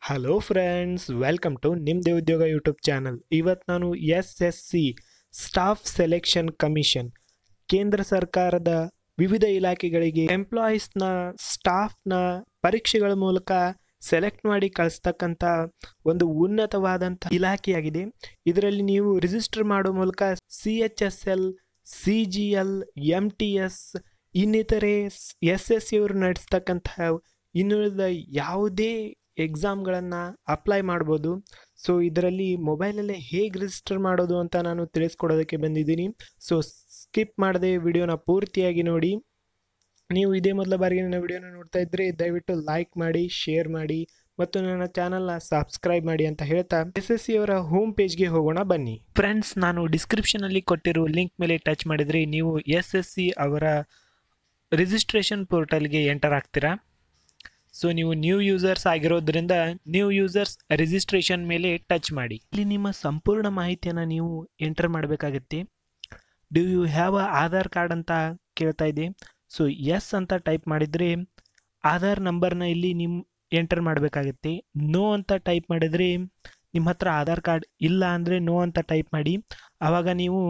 Hello friends, welcome to ನಿಮ್ಮದೇ ಉದ್ಯೋಗ YouTube channel. ಇವತ್ತು ನಾನು SSC ಸ್ಟಾಫ್ ಸೆಲೆಕ್ಷನ್ ಕಮಿಷನ್ ಕೇಂದ್ರ ಸರ್ಕಾರದ ವಿವಿಧ ಇಲಾಖೆಗಳಿಗೆ ಎಂಪ್ಲಾಯೀಸ್ನ ಸ್ಟಾಫ್ನ ಪರೀಕ್ಷೆಗಳ ಮೂಲಕ ಸೆಲೆಕ್ಟ್ ಮಾಡಿ ಕಳಿಸ್ತಕ್ಕಂಥ ಒಂದು ಉನ್ನತವಾದಂಥ ಇಲಾಖೆಯಾಗಿದೆ. ಇದರಲ್ಲಿ ನೀವು ರಿಜಿಸ್ಟರ್ ಮಾಡೋ ಮೂಲಕ CHSL, CGL, MTS ಇನ್ನಿತರೆ SSC ಅವರು ನಡೆಸ್ತಕ್ಕಂಥ ಇನ್ನುಳಿದ ಯಾವುದೇ ಎಕ್ಸಾಮ್ಗಳನ್ನು ಅಪ್ಲೈ ಮಾಡ್ಬೋದು. ಸೊ ಇದರಲ್ಲಿ ಮೊಬೈಲಲ್ಲೇ ಹೇಗೆ ರಿಜಿಸ್ಟರ್ ಮಾಡೋದು ಅಂತ ನಾನು ತಿಳಿಸ್ಕೊಡೋದಕ್ಕೆ ಬಂದಿದ್ದೀನಿ. ಸೊ ಸ್ಕಿಪ್ ಮಾಡದೆ ವಿಡಿಯೋನ ಪೂರ್ತಿಯಾಗಿ ನೋಡಿ. ನೀವು ಇದೇ ಮೊದಲ ಬಾರಿಗೆ ನನ್ನ ವಿಡಿಯೋನ ನೋಡ್ತಾ ಇದ್ದರೆ ದಯವಿಟ್ಟು ಲೈಕ್ ಮಾಡಿ, ಶೇರ್ ಮಾಡಿ ಮತ್ತು ನನ್ನ ಚಾನಲ್ನ ಸಬ್ಸ್ಕ್ರೈಬ್ ಮಾಡಿ ಅಂತ ಹೇಳ್ತಾ SSC ಅವರ ಹೋಮ್ ಪೇಜ್ಗೆ ಹೋಗೋಣ ಬನ್ನಿ. ಫ್ರೆಂಡ್ಸ್, ನಾನು ಡಿಸ್ಕ್ರಿಪ್ಷನಲ್ಲಿ ಕೊಟ್ಟಿರೋ ಲಿಂಕ್ ಮೇಲೆ ಟಚ್ ಮಾಡಿದರೆ ನೀವು SSC ಅವರ ರಿಜಿಸ್ಟ್ರೇಷನ್ ಪೋರ್ಟಲ್ಗೆ ಎಂಟರ್ ಆಗ್ತೀರಾ. ಸೊ ನೀವು ನ್ಯೂ ಯೂಸರ್ಸ್ ಆಗಿರೋದ್ರಿಂದ ನ್ಯೂ ಯೂಸರ್ಸ್ ರಿಜಿಸ್ಟ್ರೇಷನ್ ಮೇಲೆ ಟಚ್ ಮಾಡಿ. ಇಲ್ಲಿ ನಿಮ್ಮ ಸಂಪೂರ್ಣ ಮಾಹಿತಿಯನ್ನು ನೀವು ಎಂಟರ್ ಮಾಡಬೇಕಾಗತ್ತೆ. Do you have a Aadhaar card ಅಂತ ಕೇಳ್ತಾ ಇದೆ. ಸೊ ಎಸ್ ಅಂತ ಟೈಪ್ ಮಾಡಿದರೆ ಆಧಾರ್ ನಂಬರ್ನ ಇಲ್ಲಿ ನಿಮ್ಮ ಎಂಟರ್ ಮಾಡಬೇಕಾಗತ್ತೆ. ನೋ ಅಂತ ಟೈಪ್ ಮಾಡಿದರೆ ನಿಮ್ಮ ಹತ್ರ ಆಧಾರ್ ಕಾರ್ಡ್ ಇಲ್ಲ ಅಂದರೆ ನೋ ಅಂತ ಟೈಪ್ ಮಾಡಿ. ಆವಾಗ ನೀವು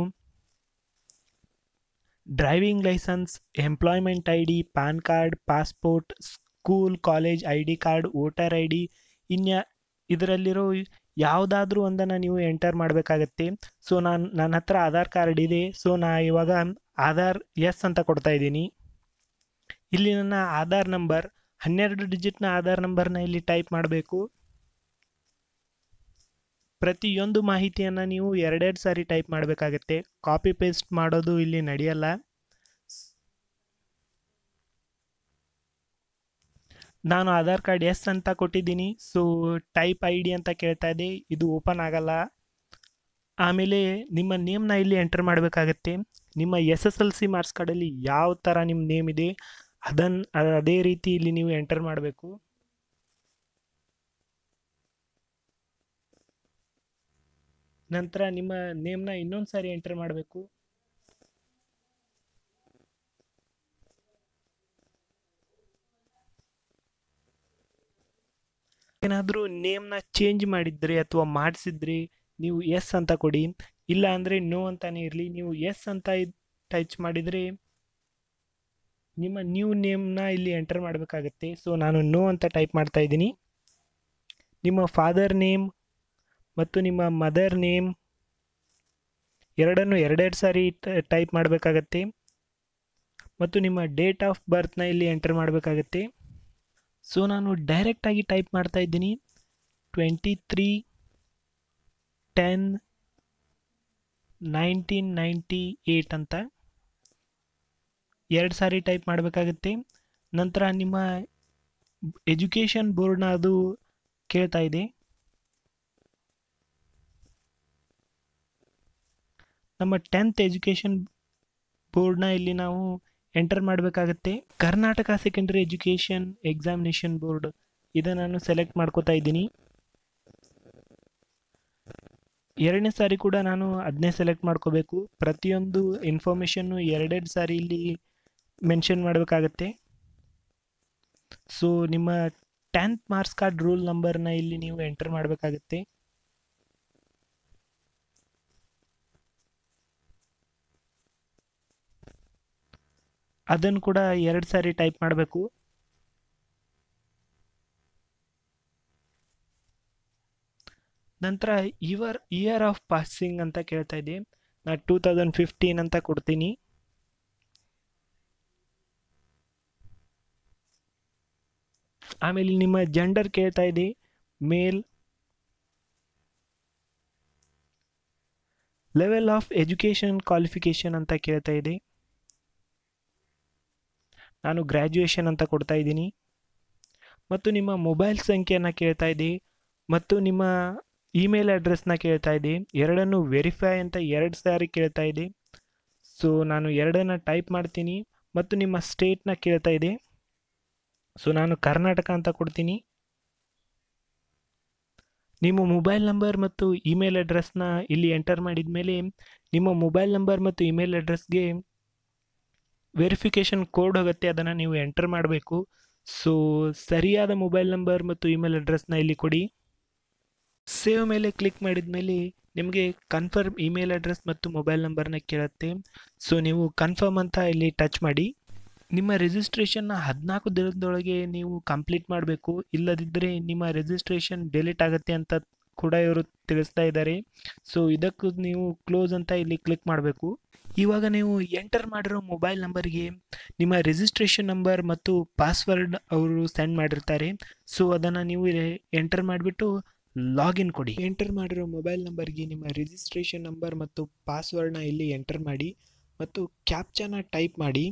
driving licence, employment ID, PAN card, passport, school college ID card, voter ID ಇದರಲ್ಲಿರೋ ಯಾವುದಾದ್ರೂ ಒಂದನ್ನು ನೀವು ಎಂಟರ್ ಮಾಡಬೇಕಾಗತ್ತೆ. ಸೊ ನನ್ನ ಹತ್ರ ಆಧಾರ್ ಕಾರ್ಡ್ ಇದೆ. ಸೊ ಇವಾಗ ಆಧಾರ್ ಎಸ್ ಅಂತ ಕೊಡ್ತಾ ಇದ್ದೀನಿ. ಇಲ್ಲಿ ನನ್ನ ಆಧಾರ್ ನಂಬರ್ 12 ಡಿಜಿಟ್ನ ಆಧಾರ್ ನಂಬರ್ನ ಇಲ್ಲಿ ಟೈಪ್ ಮಾಡಬೇಕು. ಪ್ರತಿಯೊಂದು ಮಾಹಿತಿಯನ್ನು ನೀವು ಎರಡೆರಡು ಸಾರಿ ಟೈಪ್ ಮಾಡಬೇಕಾಗತ್ತೆ. ಕಾಪಿ ಪೇಸ್ಟ್ ಮಾಡೋದು ಇಲ್ಲಿ ನಡೆಯಲ್ಲ. ನಾನು ಆಧಾರ್ ಕಾರ್ಡ್ ಎಸ್ ಅಂತ ಕೊಟ್ಟಿದ್ದೀನಿ. ಸೊ ಟೈಪ್ ID ಅಂತ ಕೇಳ್ತಾ ಇದೆ, ಇದು ಓಪನ್ ಆಗಲ್ಲ. ಆಮೇಲೆ ನಿಮ್ಮ ನೇಮ್ನ ಇಲ್ಲಿ ಎಂಟರ್ ಮಾಡಬೇಕಾಗತ್ತೆ. ನಿಮ್ಮ SSLC ಮಾರ್ಕ್ಸ್ ಕಾರ್ಡಲ್ಲಿ ಯಾವ ಥರ ನಿಮ್ಮ ನೇಮ್ ಇದೆ ಅದೇ ರೀತಿ ಇಲ್ಲಿ ನೀವು ಎಂಟರ್ ಮಾಡಬೇಕು. ನಂತರ ನಿಮ್ಮ ನೇಮ್ನ ಇನ್ನೊಂದು ಸಾರಿ ಎಂಟರ್ ಮಾಡಬೇಕು. ಏನಾದರೂ ನೇಮ್ನ ಚೇಂಜ್ ಮಾಡಿದರೆ ಅಥವಾ ಮಾಡಿಸಿದ್ರೆ ನೀವು ಎಸ್ ಅಂತ ಕೊಡಿ, ಇಲ್ಲ ಅಂದರೆ ನೋ ಅಂತಾನೆ ಇರಲಿ. ನೀವು ಎಸ್ ಅಂತ ಟಚ್ ಮಾಡಿದರೆ ನಿಮ್ಮ ನ್ಯೂ ನೇಮ್ನ ಇಲ್ಲಿ ಎಂಟರ್ ಮಾಡಬೇಕಾಗತ್ತೆ. ಸೊ ನಾನು ನೋ ಅಂತ ಟೈಪ್ ಮಾಡ್ತಾ ಇದ್ದೀನಿ. ನಿಮ್ಮ ಫಾದರ್ ನೇಮ್ ಮತ್ತು ನಿಮ್ಮ ಮದರ್ ನೇಮ್ ಎರಡನ್ನು ಎರಡೆರಡು ಸಾರಿ ಟೈಪ್ ಮಾಡಬೇಕಾಗತ್ತೆ. ಮತ್ತು ನಿಮ್ಮ ಡೇಟ್ ಆಫ್ ಬರ್ತ್ನ ಇಲ್ಲಿ ಎಂಟರ್ ಮಾಡಬೇಕಾಗತ್ತೆ. ಸೊ ನಾನು ಡೈರೆಕ್ಟಾಗಿ ಟೈಪ್ ಮಾಡ್ತಾ ಇದ್ದೀನಿ 23/10/1998 ಅಂತ ಎರಡು ಸಾರಿ ಟೈಪ್ ಮಾಡಬೇಕಾಗತ್ತೆ. ನಂತರ ನಿಮ್ಮ ಎಜುಕೇಷನ್ ಬೋರ್ಡ್ನ ಅದು ಕೇಳ್ತಾ ಇದೆ. ನಮ್ಮ 10th ಎಜುಕೇಷನ್ ಬೋರ್ಡ್ನ ಇಲ್ಲಿ ನಾವು ಎಂಟರ್ ಮಾಡಬೇಕಾಗತ್ತೆ. Karnataka secondary education examination board ಇದನ್ನು ನಾನು ಸೆಲೆಕ್ಟ್ ಮಾಡ್ಕೋತಾ ಇದ್ದೀನಿ. ಎರಡನೇ ಸಾರಿ ಕೂಡ ನಾನು ಅದನ್ನೇ ಸೆಲೆಕ್ಟ್ ಮಾಡ್ಕೋಬೇಕು. ಪ್ರತಿಯೊಂದು ಇನ್ಫಾರ್ಮೇಷನ್ನು ಎರಡೆರಡು ಸಾರಿ ಇಲ್ಲಿ ಮೆನ್ಷನ್ ಮಾಡಬೇಕಾಗತ್ತೆ. ಸೊ ನಿಮ್ಮ 10th ಮಾರ್ಕ್ಸ್ ಕಾರ್ಡ್ ರೂಲ್ ನಂಬರ್ನ ಇಲ್ಲಿ ನೀವು ಎಂಟರ್ ಮಾಡಬೇಕಾಗತ್ತೆ. ಅದನ್ನು ಕೂಡ ಎರಡು ಸಾರಿ ಟೈಪ್ ಮಾಡಬೇಕು. ನಂತರ ಇಯರ್ ಆಫ್ ಪಾಸಿಂಗ್ ಅಂತ ಕೇಳ್ತಾ ಇದೆ. ನಾನು 2015 ಅಂತ ಕೊಡ್ತೀನಿ. ಆಮೇಲೆ ನಿಮ್ಮ ಜೆಂಡರ್ ಕೇಳ್ತಾ ಇದೆ, ಮೇಲ್. ಲೆವೆಲ್ ಆಫ್ ಎಜುಕೇಷನ್ ಕ್ವಾಲಿಫಿಕೇಷನ್ ಅಂತ ಕೇಳ್ತಾ ಇದೆ. ನಾನು ಗ್ರ್ಯಾಜುಯೇಷನ್ ಅಂತ ಕೊಡ್ತಾ ಇದ್ದೀನಿ. ಮತ್ತು ನಿಮ್ಮ ಮೊಬೈಲ್ ಸಂಖ್ಯೆಯನ್ನು ಕೇಳ್ತಾ ಇದೆ ಮತ್ತು ನಿಮ್ಮ ಇಮೇಲ್ ಅಡ್ರೆಸ್ನ ಕೇಳ್ತಾ ಇದೆ. ಎರಡನ್ನು ವೆರಿಫೈ ಅಂತ ಎರಡು ಸಾರಿ ಕೇಳ್ತಾ ಇದೆ. ಸೊ ನಾನು ಎರಡನ್ನು ಟೈಪ್ ಮಾಡ್ತೀನಿ. ಮತ್ತು ನಿಮ್ಮ ಸ್ಟೇಟ್ನ ಕೇಳ್ತಾ ಇದೆ. ಸೊ ನಾನು ಕರ್ನಾಟಕ ಅಂತ ಕೊಡ್ತೀನಿ. ನಿಮ್ಮ ಮೊಬೈಲ್ ನಂಬರ್ ಮತ್ತು ಇಮೇಲ್ ಅಡ್ರೆಸ್ನ ಇಲ್ಲಿ ಎಂಟರ್ ಮಾಡಿದ ಮೇಲೆ ನಿಮ್ಮ ಮೊಬೈಲ್ ನಂಬರ್ ಮತ್ತು ಇಮೇಲ್ ಅಡ್ರೆಸ್ಗೆ ವೆರಿಫಿಕೇಷನ್ ಕೋಡ್ ಹೋಗುತ್ತೆ, ಅದನ್ನು ನೀವು ಎಂಟರ್ ಮಾಡಬೇಕು. ಸೊ ಸರಿಯಾದ ಮೊಬೈಲ್ ನಂಬರ್ ಮತ್ತು ಇಮೇಲ್ ಅಡ್ರೆಸ್ನ ಇಲ್ಲಿ ಕೊಡಿ. ಸೇವ್ ಮೇಲೆ ಕ್ಲಿಕ್ ಮಾಡಿದ ಮೇಲೆ ನಿಮಗೆ ಕನ್ಫರ್ಮ್ ಇಮೇಲ್ ಅಡ್ರೆಸ್ ಮತ್ತು ಮೊಬೈಲ್ ನಂಬರ್ನ ಕೇಳುತ್ತೆ. ಸೊ ನೀವು ಕನ್ಫರ್ಮ್ ಅಂತ ಇಲ್ಲಿ ಟಚ್ ಮಾಡಿ. ನಿಮ್ಮ ರಿಜಿಸ್ಟ್ರೇಷನ್ನ 14 ದಿನದೊಳಗೆ ನೀವು ಕಂಪ್ಲೀಟ್ ಮಾಡಬೇಕು, ಇಲ್ಲದಿದ್ದರೆ ನಿಮ್ಮ ರಿಜಿಸ್ಟ್ರೇಷನ್ ಡಿಲೀಟ್ ಆಗುತ್ತೆ ಅಂತ ಕೂಡ ಇವರು ತಿಳಿಸ್ತಾ ಇದ್ದಾರೆ. ಸೊ ಇದಕ್ಕೂ ನೀವು ಕ್ಲೋಸ್ ಅಂತ ಇಲ್ಲಿ ಕ್ಲಿಕ್ ಮಾಡಬೇಕು. ಇವಾಗ ನೀವು ಎಂಟರ್ ಮಾಡಿರೋ ಮೊಬೈಲ್ ನಂಬರ್ಗೆ ನಿಮ್ಮ ರಿಜಿಸ್ಟ್ರೇಷನ್ ನಂಬರ್ ಮತ್ತು ಪಾಸ್ವರ್ಡ್ ಅವರು ಸೆಂಡ್ ಮಾಡಿರ್ತಾರೆ. ಸೊ ಅದನ್ನು ನೀವು ಎಂಟರ್ ಮಾಡಿಬಿಟ್ಟು ಲಾಗಿನ್ ಕೊಡಿ. ಎಂಟರ್ ಮಾಡಿರೋ ಮೊಬೈಲ್ ನಂಬರ್ಗೆ ನಿಮ್ಮ ರಿಜಿಸ್ಟ್ರೇಷನ್ ನಂಬರ್ ಮತ್ತು ಪಾಸ್ವರ್ಡ್ನ ಇಲ್ಲಿ ಎಂಟರ್ ಮಾಡಿ ಮತ್ತು ಕ್ಯಾಪ್ಚಾನ ಟೈಪ್ ಮಾಡಿ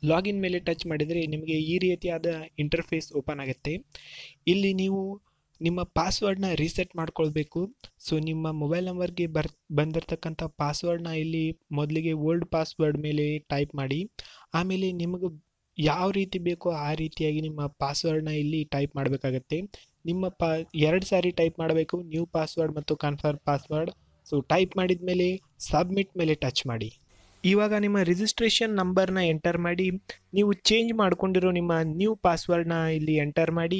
ಲಾಗಿನ್ ಮೇಲೆ ಟಚ್ ಮಾಡಿದರೆ ನಿಮಗೆ ಈ ರೀತಿಯಾದ ಇಂಟರ್ಫೇಸ್ ಓಪನ್ ಆಗುತ್ತೆ. ಇಲ್ಲಿ ನೀವು ನಿಮ್ಮ ಪಾಸ್ವರ್ಡ್ನ ರೀಸೆಟ್ ಮಾಡ್ಕೊಳ್ಬೇಕು. ಸೊ ನಿಮ್ಮ ಮೊಬೈಲ್ ನಂಬರ್ಗೆ ಬಂದಿರತಕ್ಕಂಥ ಪಾಸ್ವರ್ಡ್ನ ಇಲ್ಲಿ ಮೊದಲಿಗೆ ಓಲ್ಡ್ ಪಾಸ್ವರ್ಡ್ ಮೇಲೆ ಟೈಪ್ ಮಾಡಿ, ಆಮೇಲೆ ನಿಮಗೆ ಯಾವ ರೀತಿ ಬೇಕೋ ಆ ರೀತಿಯಾಗಿ ನಿಮ್ಮ ಪಾಸ್ವರ್ಡ್ನ ಇಲ್ಲಿ ಟೈಪ್ ಮಾಡಬೇಕಾಗತ್ತೆ. ನಿಮ್ಮ 2 ಸಾರಿ ಟೈಪ್ ಮಾಡಬೇಕು, ನ್ಯೂ ಪಾಸ್ವರ್ಡ್ ಮತ್ತು ಕನ್ಫರ್ಮ್ ಪಾಸ್ವರ್ಡ್. ಸೊ ಟೈಪ್ ಮಾಡಿದ ಮೇಲೆ ಸಬ್ಮಿಟ್ ಮೇಲೆ ಟಚ್ ಮಾಡಿ. ಇವಾಗ ನಿಮ್ಮ ರಿಜಿಸ್ಟ್ರೇಷನ್ ನಂಬರ್ನ ಎಂಟರ್ ಮಾಡಿ ನೀವು ಚೇಂಜ್ ಮಾಡ್ಕೊಂಡಿರೋ ನಿಮ್ಮ ನ್ಯೂ ಪಾಸ್ವರ್ಡ್ನ ಇಲ್ಲಿ ಎಂಟರ್ ಮಾಡಿ,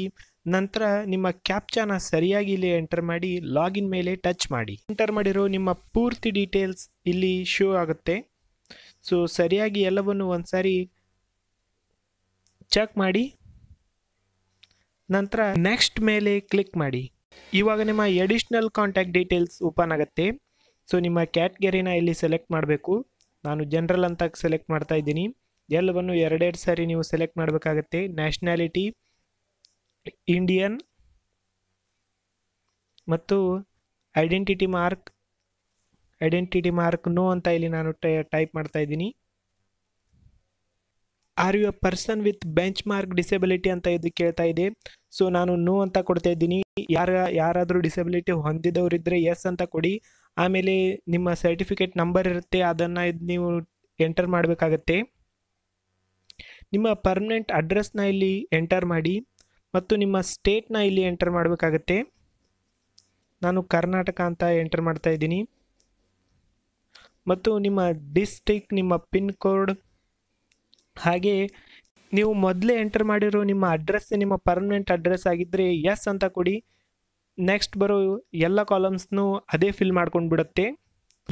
ನಂತರ ನಿಮ್ಮ ಕ್ಯಾಪ್ಚಾನ ಸರಿಯಾಗಿ ಇಲ್ಲಿ ಎಂಟರ್ ಮಾಡಿ ಲಾಗಿನ್ ಮೇಲೆ ಟಚ್ ಮಾಡಿ. ಎಂಟರ್ ಮಾಡಿರೋ ನಿಮ್ಮ ಪೂರ್ತಿ ಡೀಟೇಲ್ಸ್ ಇಲ್ಲಿ ಶೋ ಆಗುತ್ತೆ. ಸೊ ಸರಿಯಾಗಿ ಎಲ್ಲವನ್ನು ಒಂದ್ಸಾರಿ ಚೆಕ್ ಮಾಡಿ ನಂತರ ನೆಕ್ಸ್ಟ್ ಮೇಲೆ ಕ್ಲಿಕ್ ಮಾಡಿ. ಇವಾಗ ನಿಮ್ಮ ಎಡಿಷ್ನಲ್ ಕಾಂಟ್ಯಾಕ್ಟ್ ಡೀಟೇಲ್ಸ್ ಓಪನ್ ಆಗುತ್ತೆ. ಸೊ ನಿಮ್ಮ ಕ್ಯಾಟಗರಿನ ಇಲ್ಲಿ ಸೆಲೆಕ್ಟ್ ಮಾಡಬೇಕು. ನಾನು ಜನರಲ್ ಅಂತ ಸೆಲೆಕ್ಟ್ ಮಾಡ್ತಾ ಇದ್ದೀನಿ. ಎಲ್ಲವನ್ನು 2 ಸಾರಿ ನೀವು ಸೆಲೆಕ್ಟ್ ಮಾಡಬೇಕಾಗತ್ತೆ. ನ್ಯಾಷನಾಲಿಟಿ ಇಂಡಿಯನ್ ಮತ್ತು ಐಡೆಂಟಿಟಿ ಮಾರ್ಕ್ ನೋ ಅಂತ ಇಲ್ಲಿ ನಾನು ಟೈಪ್ ಮಾಡ್ತಾ ಇದ್ದೀನಿ. Are you a person with benchmark disability ಅಂತ ಇದು ಕೇಳ್ತಾ ಇದೆ. ಸೊ ನಾನು ನೋ ಅಂತ ಕೊಡ್ತಾ ಇದ್ದೀನಿ. ಯಾರಾದರೂ ಡಿಸೆಬಿಲಿಟಿ ಹೊಂದಿದವರಿದ್ದರೆ ಎಸ್ ಅಂತ ಕೊಡಿ. ಆಮೇಲೆ ನಿಮ್ಮ ಸರ್ಟಿಫಿಕೇಟ್ ನಂಬರ್ ಇರುತ್ತೆ, ಅದನ್ನು ನೀವು ಎಂಟರ್ ಮಾಡಬೇಕಾಗತ್ತೆ. ನಿಮ್ಮ ಪರ್ಮನೆಂಟ್ ಅಡ್ರೆಸ್ನ ಇಲ್ಲಿ ಎಂಟರ್ ಮಾಡಿ ಮತ್ತು ನಿಮ್ಮ ಸ್ಟೇಟ್ನ ಇಲ್ಲಿ ಎಂಟರ್ ಮಾಡಬೇಕಾಗತ್ತೆ. ನಾನು ಕರ್ನಾಟಕ ಅಂತ ಎಂಟರ್ ಮಾಡ್ತಾ ಇದ್ದೀನಿ. ಮತ್ತು ನಿಮ್ಮ ಡಿಸ್ಟ್ರಿಕ್ಟ್, ನಿಮ್ಮ ಪಿನ್ ಕೋಡ್, ಹಾಗೆ ನೀವು ಮೊದಲೇ ಎಂಟರ್ ಮಾಡಿರೋ ನಿಮ್ಮ ಅಡ್ರೆಸ್ ನಿಮ್ಮ ಪರ್ಮನೆಂಟ್ ಅಡ್ರೆಸ್ ಆಗಿದ್ದರೆ ಎಸ್ ಅಂತ ಕೊಡಿ. ನೆಕ್ಸ್ಟ್ ಬರೋ ಎಲ್ಲ ಕಾಲಮ್ಸ್ನು ಅದೇ ಫಿಲ್ ಮಾಡ್ಕೊಂಡು ಬಿಡುತ್ತೆ.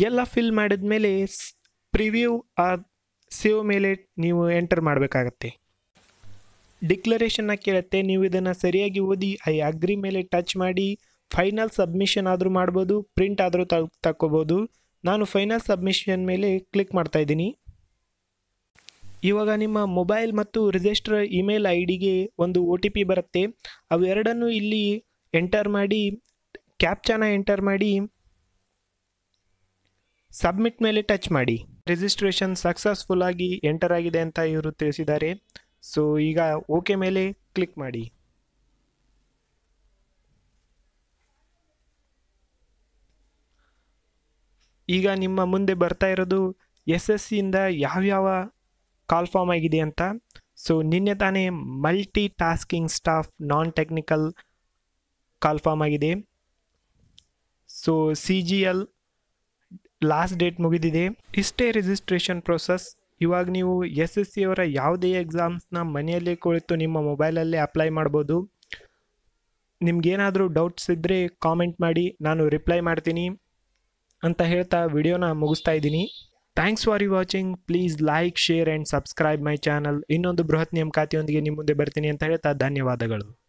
ಎಲ್ಲ ಫಿಲ್ ಮಾಡಿದ ಮೇಲೆ ಪ್ರಿವ್ಯೂ ಸೇವ್ ಮೇಲೆ ನೀವು ಎಂಟರ್ ಮಾಡಬೇಕಾಗತ್ತೆ. ಡಿಕ್ಲರೇಷನ್ನ ಕೇಳುತ್ತೆ, ನೀವು ಇದನ್ನು ಸರಿಯಾಗಿ ಓದಿ ಐ ಅಗ್ರಿ ಮೇಲೆ ಟಚ್ ಮಾಡಿ ಫೈನಲ್ ಸಬ್ಮಿಷನ್ ಆದರೂ ಮಾಡ್ಬೋದು, ಪ್ರಿಂಟ್ ಆದರೂ ತಕ್ಕೋಬೋದು. ನಾನು ಫೈನಲ್ ಸಬ್ಮಿಷನ್ ಮೇಲೆ ಕ್ಲಿಕ್ ಮಾಡ್ತಾ ಇದ್ದೀನಿ. ಇವಾಗ ನಿಮ್ಮ ಮೊಬೈಲ್ ಮತ್ತು ರಿಜಿಸ್ಟರ್ ಇಮೇಲ್ ಐ ಡಿಗೆ ಒಂದು OTP ಬರುತ್ತೆ. ಅವೆರಡನ್ನು ಇಲ್ಲಿ ಎಂಟರ್ ಮಾಡಿ ಕ್ಯಾಪ್ಚಾನ ಎಂಟರ್ ಮಾಡಿ ಸಬ್ಮಿಟ್ ಮೇಲೆ ಟಚ್ ಮಾಡಿ. ರಿಜಿಸ್ಟ್ರೇಷನ್ ಸಕ್ಸಸ್ಫುಲ್ ಆಗಿ ಎಂಟರ್ ಆಗಿದೆ ಅಂತ ಇವರು ತಿಳಿಸಿದ್ದಾರೆ. ಸೊ ಈಗ ಓಕೆ ಮೇಲೆ ಕ್ಲಿಕ್ ಮಾಡಿ. ಈಗ ನಿಮ್ಮ ಮುಂದೆ ಬರ್ತಾ ಇರೋದು SSCಯಿಂದ ಯಾವ್ಯಾವ ಕಾಲ್ ಫಾರ್ಮ್ ಆಗಿದೆ ಅಂತ. ಸೊ ನಿನ್ನೆ ತಾನೇ multi tasking staff non technical call form ಆಗಿದೆ. ಸೊ CGL ಲಾಸ್ಟ್ ಡೇಟ್ ಮುಗಿದಿದೆ. ಇಷ್ಟೇ ರಿಜಿಸ್ಟ್ರೇಷನ್ ಪ್ರೊಸೆಸ್. ಇವಾಗ ನೀವು SSC ಅವರ ಯಾವುದೇ ಎಕ್ಸಾಮ್ಸ್ನ ಮನೆಯಲ್ಲೇ ಕುಳಿತು ನಿಮ್ಮ ಮೊಬೈಲಲ್ಲೇ ಅಪ್ಲೈ ಮಾಡ್ಬೋದು. ನಿಮ್ಗೇನಾದರೂ ಡೌಟ್ಸ್ ಇದ್ದರೆ ಕಾಮೆಂಟ್ ಮಾಡಿ, ನಾನು ರಿಪ್ಲೈ ಮಾಡ್ತೀನಿ ಅಂತ ಹೇಳ್ತಾ ವಿಡಿಯೋನ ಮುಗಿಸ್ತಾ ಇದ್ದೀನಿ. Thanks for watching. Please like, share and subscribe my channel. ಇನ್ನೊಂದು ಬೃಹತ್ ನೇಮಕಾತಿಯೊಂದಿಗೆ ನಿಮ್ಮ ಮುಂದೆ ಬರ್ತೀನಿ ಅಂತ ಹೇಳ್ತಾ ಧನ್ಯವಾದಗಳು.